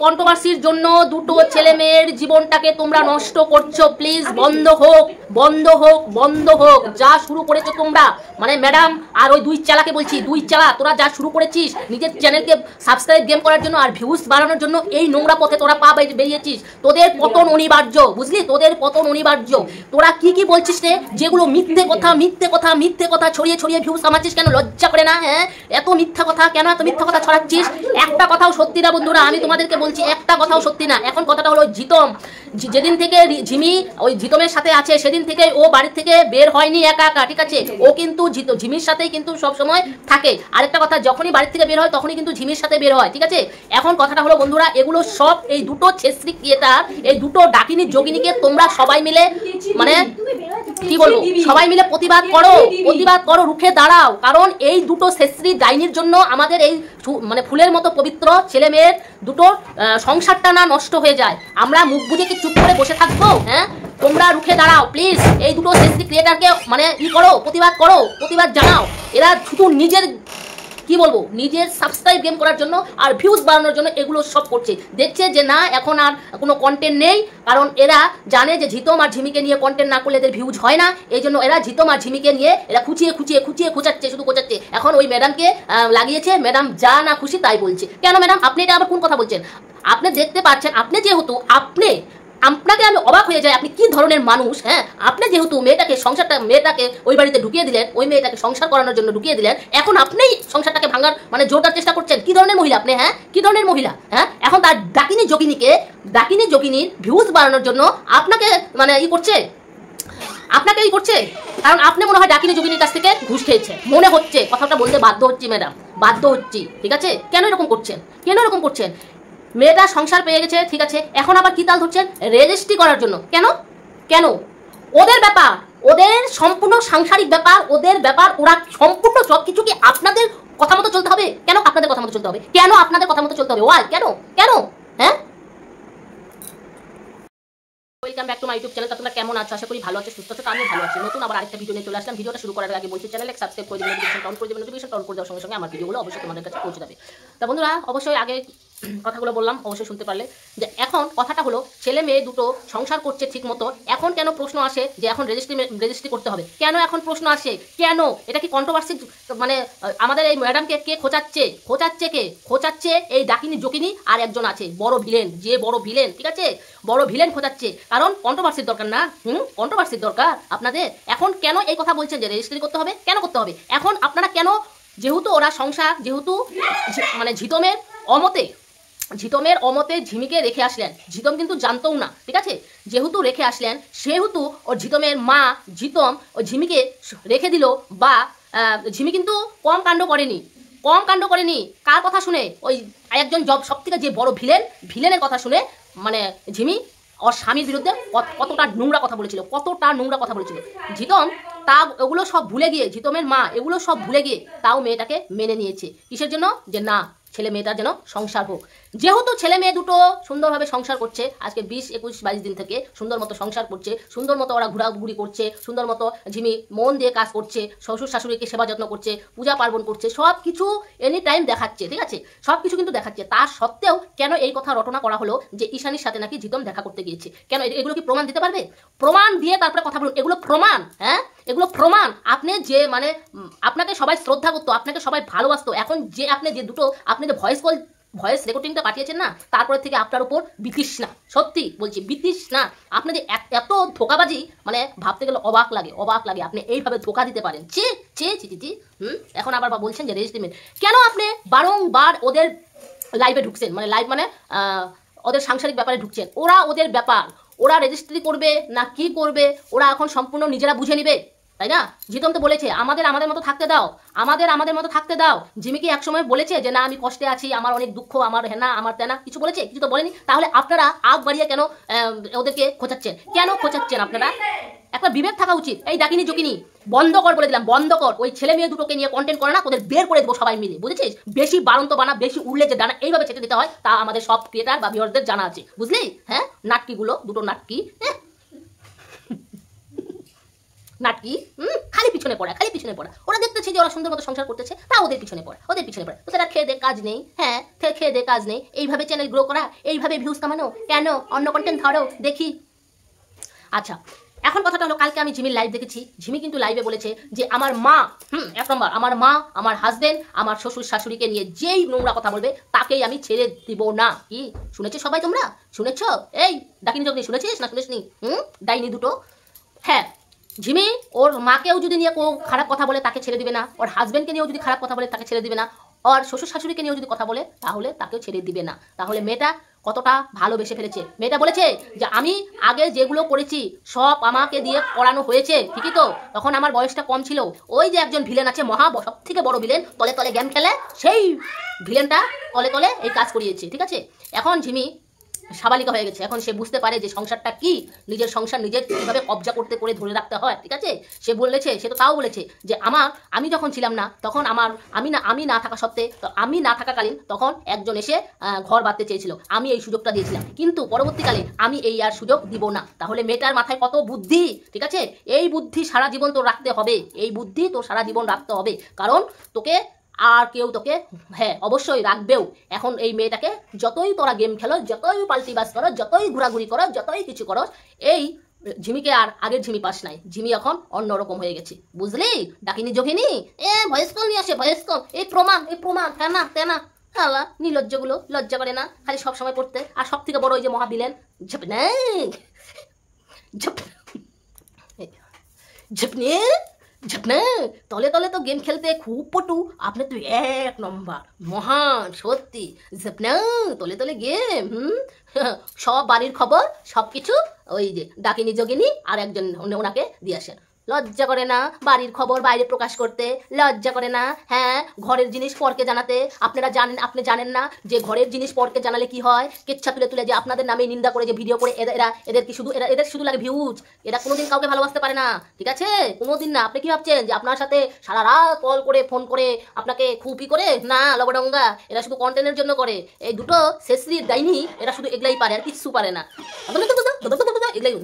কন্ট্রোভার্সির জন্য দুটো ছেলে মেয়ের জীবনটাকে তোমরা নষ্ট করছো। প্লিজ বন্ধ হোক, বন্ধ হোক, বন্ধ হোক। যা শুরু করেছো তোমরা, মানে ম্যাডাম আর ওই দুই চালাকে বলছি, দুই চালা তোরা যা শুরু করেছিস নিজের চ্যানেলকে সাবস্ক্রাইব গেম করার জন্য আর ভিউজ বাড়ানোর জন্য, এই নোংরা পথে তোরা পা বেরিয়েছিস। তোদের পতন অনিবার্য, বুঝলি? তোদের পতন অনিবার্য। তোরা কি কি বলছিস রে? যেগুলো মিথ্যে কথা, মিথ্যে কথা, মিথ্যে কথা ছড়িয়ে ছড়িয়ে ভিউজ কামাচ্ছিস, কেন লজ্জা করে না? হ্যাঁ, এত মিথ্যা কথা কেন, এত মিথ্যা কথা ছড়াচ্ছিস? একটা কথাও সত্যি না বন্ধুরা, আমি তোমাদেরকে বলছি, একটা কথাও সত্যি না। এখন কথাটা হলো জিতম, যেদিন থেকে ঝিমি ওই জিতমের সাথে আছে সেদিন থেকে ও বাড়ির থেকে বের হয়নি একা একা, ঠিক আছে? ও কিন্তু ঝিমির সাথেই কিন্তু সব সময় থাকে। আরেকটা কথা, যখনই বাড়ির থেকে বের হয় তখনই কিন্তু ঝিমির সাথে বের হয়, ঠিক আছে? এখন কথাটা হলো বন্ধুরা, এগুলো সব এই দুটো ছেত্রী ক্রিয়েটার, এই দুটো ডাকিনী যোগিনীকে তোমরা সবাই মিলে, মানে কি বলবো, সবাই মিলে প্রতিবাদ করো, প্রতিবাদ করো, রুখে দাঁড়াও। কারণ এই দুটো শেষশ্রী ডাইনির জন্য আমাদের এই মানে ফুলের মতো পবিত্র ছেলে মেয়ের দুটো সংসারটা না নষ্ট হয়ে যায়। আমরা মুখ বুঝে কি চুপ করে বসে থাকবো? হ্যাঁ, তোমরা রুখে দাঁড়াও প্লিজ। এই দুটো শেষশ্রী ক্রিয়েটারকে মানে ই করো, প্রতিবাদ করো, প্রতিবাদ জানাও। এরা শুধু নিজের কি বলবো, নিজের সাবস্ক্রাইব গেম করার জন্য আর ভিউজ বাড়ানোর জন্য এগুলো সব করছে। দেখছে যে না, এখন আর কোনো কন্টেন্ট নেই, কারণ এরা জানে যে ঝিতম আর ঝিমিকে নিয়ে কন্টেন্ট না করলে এদের ভিউজ হয় না। এই জন্য এরা ঝিতম আর ঝিমিকে নিয়ে এরা খুঁচিয়ে খুঁচিয়ে খুঁচিয়ে খোঁচাচ্ছে, শুধু খোঁচাচ্ছে। এখন ওই ম্যাডামকে লাগিয়েছে, ম্যাডাম যা না খুশি তাই বলছে। কেন ম্যাডাম, আপনি এটা আবার কোন কথা বলছেন? আপনি দেখতে পাচ্ছেন, আপনি যেহেতু আপনাকে আমি অবাক হয়ে যাই, আপনি কি ধরনের মানুষ? হ্যাঁ, আপনি যেহেতু মেয়েটাকে ওই বাড়িতে ঢুকিয়ে দিলেন, ওই মেয়েটাকে সংসার করানোর জন্য ঢুকিয়ে দিলেন, এখন আপনি সংসারটাকে ভাঙার মানে জোরদার চেষ্টা করছেন। কি ধরনের মহিলা আপনি? হ্যাঁ, কি ধরনের মহিলা? হ্যাঁ, এখন তার ডাকিনী যোগিনীর ভিউজ বাড়ানোর জন্য আপনাকে মানে ই করছে, কারণ আপনি মনে হয় ডাকিনী যোগিনীর কাছ থেকে ঘুষ খেয়েছে মনে হচ্ছে। কথাটা বলতে বাধ্য হচ্ছি ম্যাডাম, বাধ্য হচ্ছি, ঠিক আছে? কেন এরকম করছেন? কেন এরকম করছেন? মেয়েটা সংসার পেয়ে গেছে, ঠিক আছে, এখন আবার কি তাল ধরছেন রেজিস্ট্রি করার জন্য? কেন কেন? ওদের ব্যাপার, ওদের সম্পূর্ণ সাংসারিক ব্যাপার, ওদের ব্যাপার, ওরা সম্পূর্ণ সব কিছু কি আপনাদের কথা মতো চলতে হবে? কেন আপনাদের কথা মতো চলতে হবে? কেন আপনাদের কথা মতো চলতে হবে? ওয়াই? কেন কেন? হ্যাঁ, welcome back to my YouTube channel. তোমরা কেমন আছো? আশা করি ভালো আছো, সুস্থ আছো। আমি ভালো আছি। নতুন আবার আরেকটা ভিডিও নিয়ে চলে আসলাম। ভিডিওটা শুরু করার আগে বলছি, চ্যানেলে সাবস্ক্রাইব করে দিবেন, নোটিফিকেশন অন করে দিবেন। নোটিফিকেশন অন করে দেওয়ার সঙ্গে সঙ্গে আমার ভিডিওগুলো অবশ্যই তোমাদের কাছে পৌঁছে যাবে। তা বন্ধুরা, অবশ্যই আগে কথাগুলো বললাম, অবশ্যই শুনতে পারলে। যে এখন কথাটা হলো, ছেলে মেয়ে দুটো সংসার করছে ঠিক মতো, এখন কেন প্রশ্ন আসে যে এখন রেজিস্ট্রি করতে হবে? কেন এখন প্রশ্ন আসে? কেন? এটা কি কন্ট্রোভার্সি? মানে আমাদের এই ম্যাডামকে কে খোঁচাচ্ছে? খোঁচাচ্ছে এই ডাকিনী যোগিনী আর একজন আছে বড় ভিলেন, যে বড় ভিলেন, ঠিক আছে? বড় ভিলেন খোঁচাচ্ছে। কারণ কন্ট্রোভার্সির দরকার না, কন্ট্রোভার্সির দরকার আপনাদের। এখন কেন এই কথা বলছেন যে রেজিস্ট্রি করতে হবে? কেন করতে হবে? এখন আপনারা কেন, যেহেতু ওরা সংসার, যেহেতু মানে ঝিতমের অমতে ঝিমিকে রেখে আসলেন, ঝিতম কিন্তু জানতও না, ঠিক আছে? যেহেতু রেখে আসলেন, সেহেতু ওর ঝিতমের মা ঝিতম ও ঝিমিকে রেখে দিল, বা ঝিমি কিন্তু কম কাণ্ড করেনি। কার কথা শুনে? ওই একজন সব থেকে যে বড় ভিলেনের কথা শুনে, মানে ঝিমি ওর স্বামীর বিরুদ্ধে কতটা নোংরা কথা বলেছিল। ঝিতম তা ওগুলো সব ভুলে গিয়ে, ঝিতমের মা এগুলো সব ভুলে গিয়ে তাও মেয়েটাকে মেনে নিয়েছে। কিসের জন্য? যে না, ছেলে মেয়েটার যেন সংসার হোক। যেহেতু ছেলে মেয়ে দুটো সুন্দরভাবে সংসার করছে, আজকে 20, 21, 22 দিন থেকে সুন্দর মতো সংসার করছে, সুন্দর মতো ওরা ঘোরাঘুরি করছে, সুন্দর মতো ঝিমি মন দিয়ে কাজ করছে, শ্বশুর শাশুড়িকে সেবা যত্ন করছে, পূজা পার্বণ করছে, সব কিছু এনি টাইম দেখাচ্ছে, ঠিক আছে? সব কিছু কিন্তু দেখাচ্ছে। তার সত্ত্বেও কেন এই কথা রটনা করা হলো যে ঈশানীর সাথে নাকি ঝিতম দেখা করতে গিয়েছে? কেন? এগুলো কি প্রমাণ দিতে পারবে? প্রমাণ দিয়ে তারপরে কথা বলুন। এগুলো প্রমাণ, হ্যাঁ, এগুলো প্রমাণ। আপনি যে মানে আপনাকে সবাই শ্রদ্ধা করতো, আপনাকে সবাই ভালোবাসতো, এখন যে আপনি যে দুটো আপনি যে ভয়েস রেকর্ডিংটা পাঠিয়েছেন না, তারপরে থেকে আপনার উপর বিতৃষ্ণা, সত্যি বলছি বিতৃষ্ণা। আপনি যে এত ধোকাবাজি, মানে ভাবতে গেলে অবাক লাগে আপনি এইভাবে ধোকা দিতে পারেন। এখন আবার বলছেন যে রেজিস্ট্রিমেন্ট। কেন আপনি বারংবার ওদের লাইভে ঢুকছেন, মানে লাইভ মানে ওদের সাংসারিক ব্যাপারে ঢুকছেন? ওরা ওদের ব্যাপার, ওরা রেজিস্ট্রি করবে না কি করবে ওরা এখন সম্পূর্ণ নিজেরা বুঝে নিবে, তাই না? ঝিতম তো বলেছে আমাদের মতো থাকতে দাও, আমাদের মতো থাকতে দাও। ঝিমিকে একসময় বলেছে যে না, আমি কষ্টে আছি, আমার অনেক দুঃখ, আমার হেনা, আমার তেনা, কিছু বলেছে? কিছু তো বলেনি। তাহলে আপনারা আগ বাড়িয়ে কেন ওদেরকে খোঁচাচ্ছেন? কেন খোঁচাচ্ছেন আপনারা? একটা বিবেক থাকা উচিত। এই ডাকিনী যোগিনী বন্ধ কর, বলে দিলাম, বন্ধ কর। ওই ছেলে মেয়ে দুটোকে নিয়ে কন্টেন্ট করে না, ওদের বের করে দেবো সবাই মিলে, বুঝেছিস? বেশি বাড়ন্ত বানা, বেশি উড়লে যে ডানা এইভাবে ছেটে দিতে হয় তা আমাদের সব ক্রিয়েটার বা ভিউয়ারদের জানা আছে, বুঝলি? হ্যাঁ, নাটকিগুলো দুটো নাটকি, খালি পিছনে পড়া, খালি পিছনে পড়া। ওরা দেখতেছে যে ওরা সুন্দর মতো সংসার করতেছে, তা ওদের পিছনে পড়া, ওদের পিছনে পড়া। তো সেটা খেয়ে দে কাজ নেই, হ্যাঁ খেয়ে দে কাজ নেই, এইভাবে চ্যানেল গ্রো করা, এইভাবে ভিউজ কামানো, কেন অন্য কন্টেন্ট ধরো দেখি। আচ্ছা, এখন কথাটা হলো, কালকে আমি ঝিমির লাইভ দেখেছি। ঝিমি কিন্তু লাইভে বলেছে যে আমার মা, এক নম্বর আমার মা, আমার হাজবেন্ড, আমার শ্বশুর শাশুড়িকে নিয়ে যেই নোংরা কথা বলবে তাকেই আমি ছেড়ে দিব না। কি শুনেছো সবাই, তোমরা শুনেছো? এই ডাকিনি যখন শুনেছিস না শুনেছিস নি? ডাইনি দুটো। হ্যাঁ, ঝিমি ওর মাকেও যদি নিয়ে কেউ খারাপ কথা বলে তাকে ছেড়ে দিবে না, ওর হাজবেন্ডকে নিয়েও যদি খারাপ কথা বলে তাকে ছেড়ে দিবে না, ওর শ্বশুর শাশুড়িকে নিয়েও যদি কথা বলে তাহলে তাকেও ছেড়ে দিবে না। তাহলে মেয়েটা কতটা ভালোবেসে ফেলেছে। মেয়েটা বলেছে যে আমি আগে যেগুলো করেছি সব আমাকে দিয়ে করানো হয়েছে, ঠিকই তো, তখন আমার বয়সটা কম ছিল। ওই যে একজন ভিলেন আছে, সব থেকে বড় ভিলেন, তলে তলে গেম খেলে, সেই ভিলেনটা তলে তলে এই কাজ করিয়েছে, ঠিক আছে। এখন ঝিমি সাবালিকা হয়ে গেছে, এখন সে বুঝতে পারে যে সংসারটা কি, নিজের সংসার নিজের কিভাবে কবজা করতে করে ধরে রাখতে হয়, ঠিক আছে। সে বলেছে, সে তো তাও বলেছে যে আমি যখন ছিলাম না তখন আমি না থাকা সত্ত্বে, আমি না থাকাকালীন তখন একজন এসে ঘর বাঁধতে চেয়েছিল, আমি এই সুযোগটা দিয়েছিলাম, কিন্তু পরবর্তীকালে আমি এই আর সুযোগ দিব না। তাহলে মেয়েটার মাথায় কত বুদ্ধি, ঠিক আছে। এই বুদ্ধি সারা জীবন তোর রাখতে হবে, এই বুদ্ধি তোর সারা জীবন রাখতে হবে, কারণ তোকে আর কেউ তোকে, হ্যাঁ অবশ্যই রাখবেও। এখন এই মেয়েটাকে যতই তোরা গেম খেলো, যতই পাল্টিবাস করো, যতই ঘোরাঘুরি করো, যতই কিছু করো, এই ঝিমিকে আর আগের ঝিমি পাস নাই। ঝিমি এখন অন্যরকম হয়ে গেছে, বুঝলি? ডাকিনি যোগিনী ভয়েস কল নিয়ে আসে, ভয়েস কল, এই প্রমাণ তেনা হালা নির্লজ্জগুলো লজ্জা করে না খালি সব সময় পড়তে। আর সব থেকে বড় ওই যে মহাবিলেন ঝপনে তলে তলে তো গেম খেলতে খুব পটু, আপনি তো এক নম্বর মহান, সত্যি ঝপনা তলে তলে গেম। সব বাড়ির খবর সব কিছু ওই যে ডাকিনি যোগিনী আর একজন ওনাকে দিয়ে আসেন। লজ্জা করে না বাড়ির খবর বাইরে প্রকাশ করতে? লজ্জা করে না? হ্যাঁ, ঘরের জিনিস পরকে জানাতে? আপনি জানেন না যে ঘরের জিনিস পরকে জানালে কি হয়? কেচ্ছা তুলে তুলে যে আপনাদের নামে নিন্দা করে যে ভিডিও করে এদের শুধু লাগে ভিউজ। এরা কোনোদিন কাউকে ভালোবাসতে পারে না, ঠিক আছে, কোনোদিন না। আপনি কি ভাবছেন যে আপনার সাথে সারা রাত কল করে ফোন করে আপনাকে খুপি করে? না লবডঙ্গা, এরা শুধু কন্টেন্টের জন্য করে। এই দুটো শেষরির ডাইনি, এরা শুধু এগুলাই পারে আর কিচ্ছু পারে না, এগুলাই।